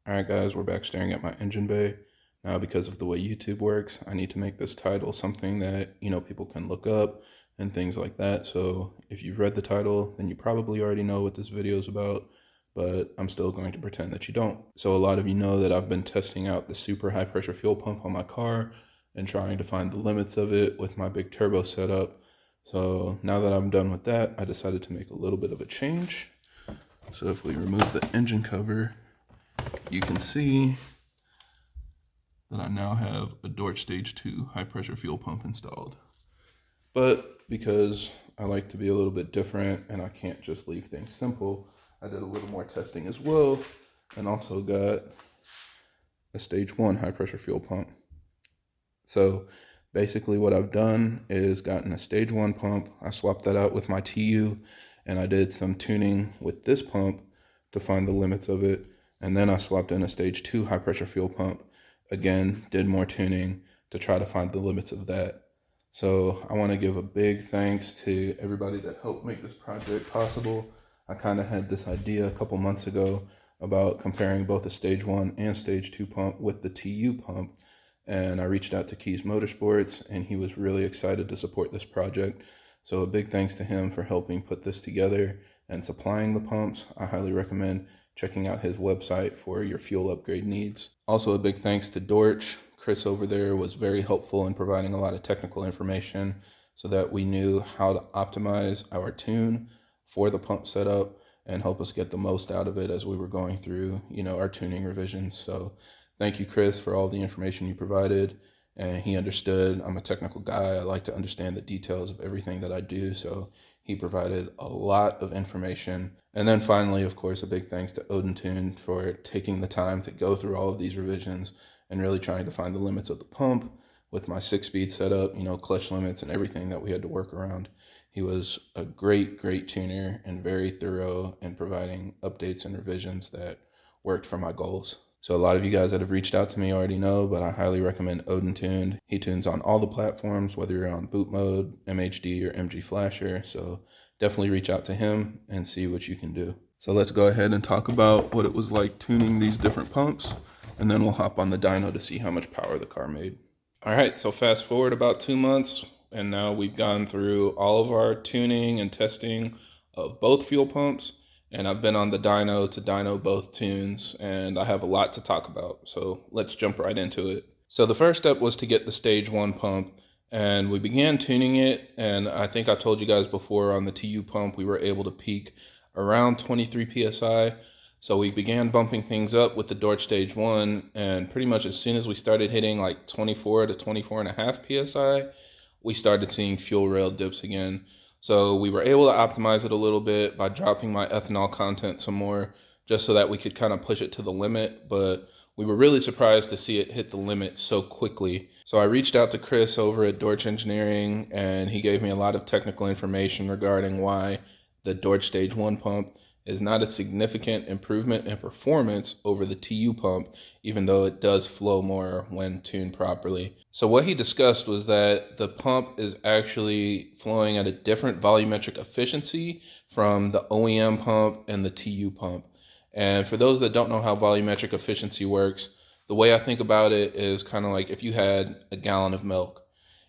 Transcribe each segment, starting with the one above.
Alright guys, we're back staring at my engine bay. Now because of the way YouTube works, I need to make this title something that, people can look up and things like that. So if you've read the title, then you probably already know what this video is about, but I'm still going to pretend that you don't. So a lot of you know that I've been testing out the super high pressure fuel pump on my car and trying to find the limits of it with my big turbo setup. So now that I'm done with that, I decided to make a little bit of a change. So if we remove the engine cover, you can see that I now have a Dorch Stage 2 high pressure fuel pump installed. But because I like to be a little bit different and I can't just leave things simple, I did a little more testing as well and also got a Stage 1 high pressure fuel pump. So basically what I've done is gotten a Stage 1 pump. I swapped that out with my TU and I did some tuning with this pump to find the limits of it. And then I swapped in a Stage 2 high pressure fuel pump. Again, did more tuning to try to find the limits of that. So I want to give a big thanks to everybody that helped make this project possible. I kind of had this idea a couple months ago about comparing both a Stage 1 and Stage 2 pump with the TU pump. And I reached out to Keys Motorsports and he was really excited to support this project. So a big thanks to him for helping put this together and supplying the pumps. I highly recommend checking out his website for your fuel upgrade needs. Also a big thanks to Dorch. Chris over there was very helpful in providing a lot of technical information so that we knew how to optimize our tune for the pump setup and help us get the most out of it as we were going through, our tuning revisions. So thank you, Chris, for all the information you provided. And he understood. I'm a technical guy. I like to understand the details of everything that I do. So he provided a lot of information. And then finally, of course, a big thanks to OdinTuned for taking the time to go through all of these revisions and really trying to find the limits of the pump with my 6-speed setup, clutch limits and everything that we had to work around. He was a great, great tuner and very thorough in providing updates and revisions that worked for my goals. So a lot of you guys that have reached out to me already know, but I highly recommend OdinTuned. He tunes on all the platforms, whether you're on boot mode, MHD, or MG Flasher. So definitely reach out to him and see what you can do. So let's go ahead and talk about what it was like tuning these different pumps, and then we'll hop on the dyno to see how much power the car made. All right, so fast forward about 2 months, and now we've gone through all of our tuning and testing of both fuel pumps. And I've been on the dyno to dyno both tunes, and I have a lot to talk about. So let's jump right into it. So the first step was to get the Stage 1 pump, and we began tuning it. And I think I told you guys before on the TU pump, we were able to peak around 23 PSI. So we began bumping things up with the Dorch Stage 1, and pretty much as soon as we started hitting like 24 to 24.5 PSI, we started seeing fuel rail dips again. So we were able to optimize it a little bit by dropping my ethanol content some more, just so that we could kind of push it to the limit. But we were really surprised to see it hit the limit so quickly. So I reached out to Chris over at Dorch Engineering, and he gave me a lot of technical information regarding why the Dorch Stage 1 pump is not a significant improvement in performance over the TU pump, even though it does flow more when tuned properly. So what he discussed was that the pump is actually flowing at a different volumetric efficiency from the OEM pump and the TU pump. And for those that don't know how volumetric efficiency works, the way I think about it is kind of like if you had a gallon of milk.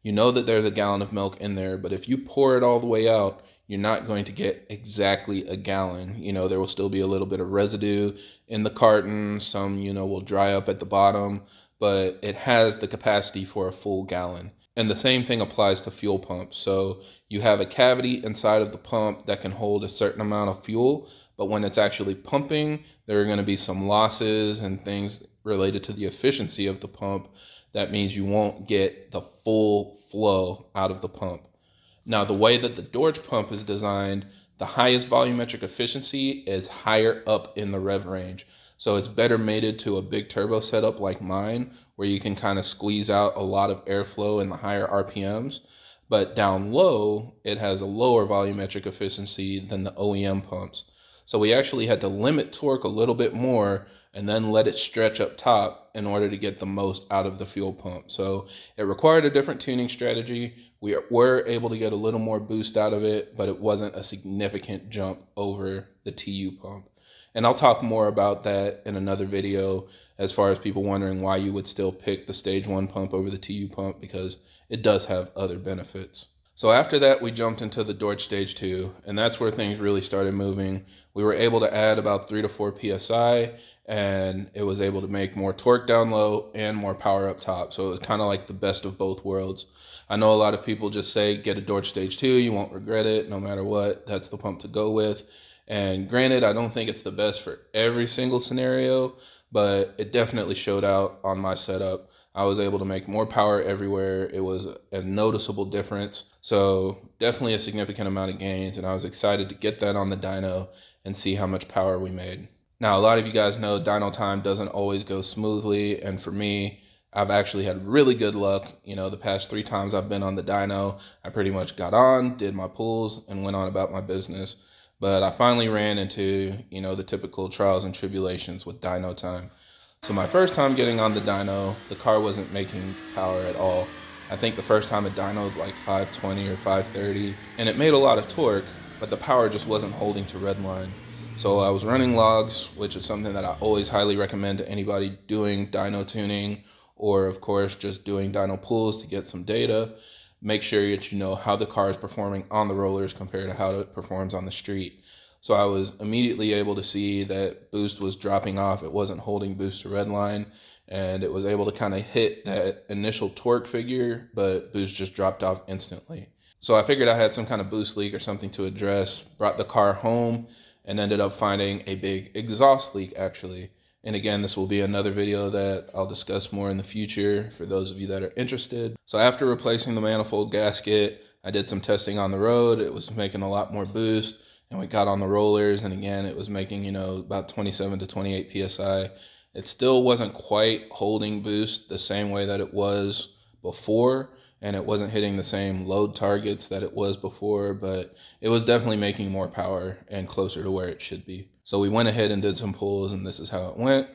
You know that there's a gallon of milk in there, but if you pour it all the way out, you're not going to get exactly a gallon. There will still be a little bit of residue in the carton. Some, will dry up at the bottom, but it has the capacity for a full gallon. And the same thing applies to fuel pumps. So you have a cavity inside of the pump that can hold a certain amount of fuel, but when it's actually pumping, there are going to be some losses and things related to the efficiency of the pump. That means you won't get the full flow out of the pump. Now, the way that the Dorch pump is designed, the highest volumetric efficiency is higher up in the rev range. So it's better mated to a big turbo setup like mine, where you can kind of squeeze out a lot of airflow in the higher RPMs. But down low, it has a lower volumetric efficiency than the OEM pumps. So we actually had to limit torque a little bit more and then let it stretch up top in order to get the most out of the fuel pump. So it required a different tuning strategy. We were able to get a little more boost out of it, but it wasn't a significant jump over the TU pump. And I'll talk more about that in another video, as far as people wondering why you would still pick the stage 1 pump over the TU pump, because it does have other benefits. So after that, we jumped into the Dorch stage 2, and that's where things really started moving. We were able to add about 3 to 4 psi, and it was able to make more torque down low and more power up top. So it was kind of like the best of both worlds. I know a lot of people just say get a Dorch stage 2, you won't regret it no matter what. That's the pump to go with. And granted, I don't think it's the best for every single scenario, but it definitely showed out on my setup. I was able to make more power everywhere. It was a noticeable difference. So definitely a significant amount of gains, and I was excited to get that on the dyno and see how much power we made. Now, a lot of you guys know dyno time doesn't always go smoothly, and for me, I've actually had really good luck. You know, the past 3 times I've been on the dyno, I pretty much got on, did my pulls, and went on about my business. But I finally ran into, you know, the typical trials and tribulations with dyno time. So my first time getting on the dyno, the car wasn't making power at all. I think the first time it dynoed like 520 or 530, and it made a lot of torque, but the power just wasn't holding to redline. So I was running logs, which is something that I always highly recommend to anybody doing dyno tuning, or of course just doing dyno pulls to get some data. Make sure that you know how the car is performing on the rollers compared to how it performs on the street. So I was immediately able to see that boost was dropping off. It wasn't holding boost to redline, and it was able to kind of hit that initial torque figure, but boost just dropped off instantly. So I figured I had some kind of boost leak or something to address, brought the car home, and ended up finding a big exhaust leak actually. And again, this will be another video that I'll discuss more in the future for those of you that are interested. So after replacing the manifold gasket, I did some testing on the road. It was making a lot more boost, and we got on the rollers, and again, it was making, you know, about 27 to 28 psi. It still wasn't quite holding boost the same way that it was before, and it wasn't hitting the same load targets that it was before, but it was definitely making more power and closer to where it should be. So we went ahead and did some pulls, and this is how it went.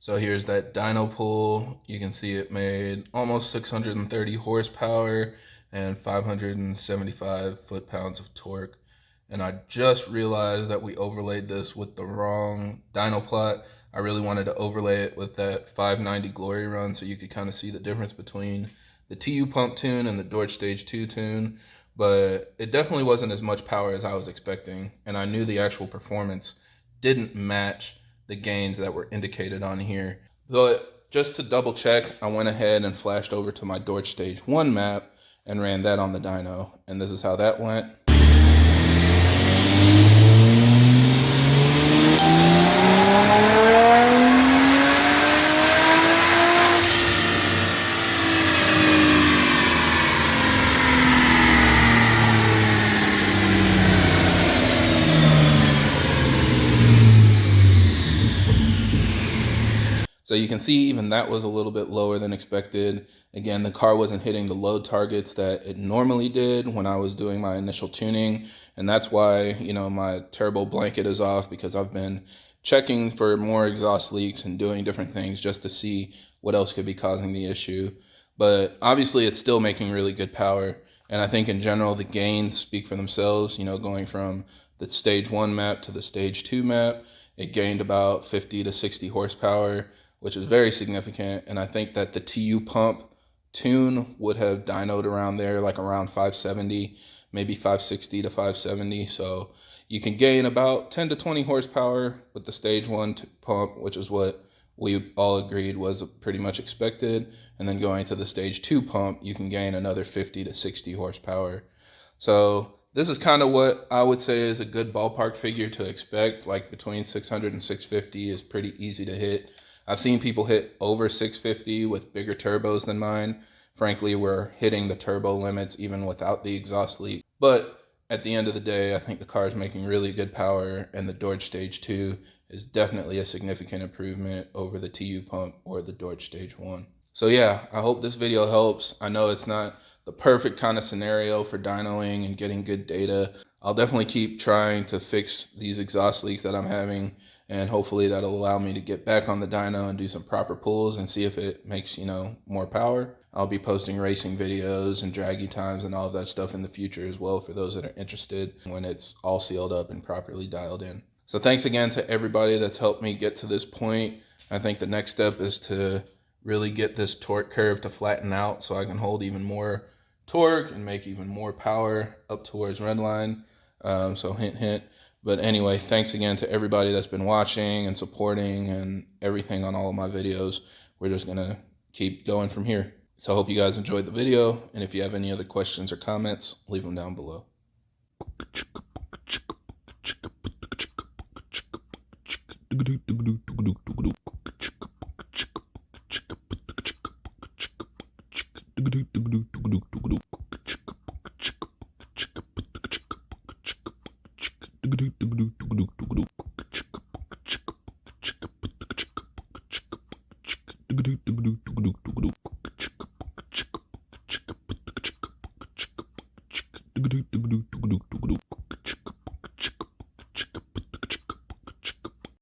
So here's that dyno pull. You can see it made almost 630 horsepower and 575 foot-pounds of torque. And I just realized that we overlaid this with the wrong dyno plot. I really wanted to overlay it with that 590 glory run so you could kind of see the difference between the TU pump tune and the Dorch stage 2 tune. But it definitely wasn't as much power as I was expecting. And I knew the actual performance didn't match the gains that were indicated on here. But just to double check, I went ahead and flashed over to my Dorch stage 1 map and ran that on the dyno, and this is how that went. So you can see even that was a little bit lower than expected. Again, the car wasn't hitting the load targets that it normally did when I was doing my initial tuning. And that's why, you know, my turbo blanket is off, because I've been checking for more exhaust leaks and doing different things just to see what else could be causing the issue. But obviously it's still making really good power. And I think in general, the gains speak for themselves, you know, going from the stage 1 map to the stage 2 map, it gained about 50 to 60 horsepower, which is very significant. And I think that the TU pump tune would have dynoed around there, like around 570, maybe 560 to 570. So you can gain about 10 to 20 horsepower with the stage 1 pump, which is what we all agreed was pretty much expected. And then going to the stage 2 pump, you can gain another 50 to 60 horsepower. So this is kind of what I would say is a good ballpark figure to expect. Like between 600 and 650 is pretty easy to hit. I've seen people hit over 650 with bigger turbos than mine. Frankly, we're hitting the turbo limits even without the exhaust leak. But at the end of the day, I think the car is making really good power, and the Dorch stage 2 is definitely a significant improvement over the TU pump or the Dorch Stage 1. So yeah, I hope this video helps. I know it's not the perfect kind of scenario for dynoing and getting good data. I'll definitely keep trying to fix these exhaust leaks that I'm having, and hopefully that'll allow me to get back on the dyno and do some proper pulls and see if it makes, more power. I'll be posting racing videos and draggy times and all of that stuff in the future as well for those that are interested when it's all sealed up and properly dialed in. So thanks again to everybody that's helped me get to this point. I think the next step is to really get this torque curve to flatten out so I can hold even more torque and make even more power up towards redline. So hint, hint. But anyway, thanks again to everybody that's been watching and supporting and everything on all of my videos. We're just gonna keep going from here. So I hope you guys enjoyed the video, and if you have any other questions or comments, leave them down below.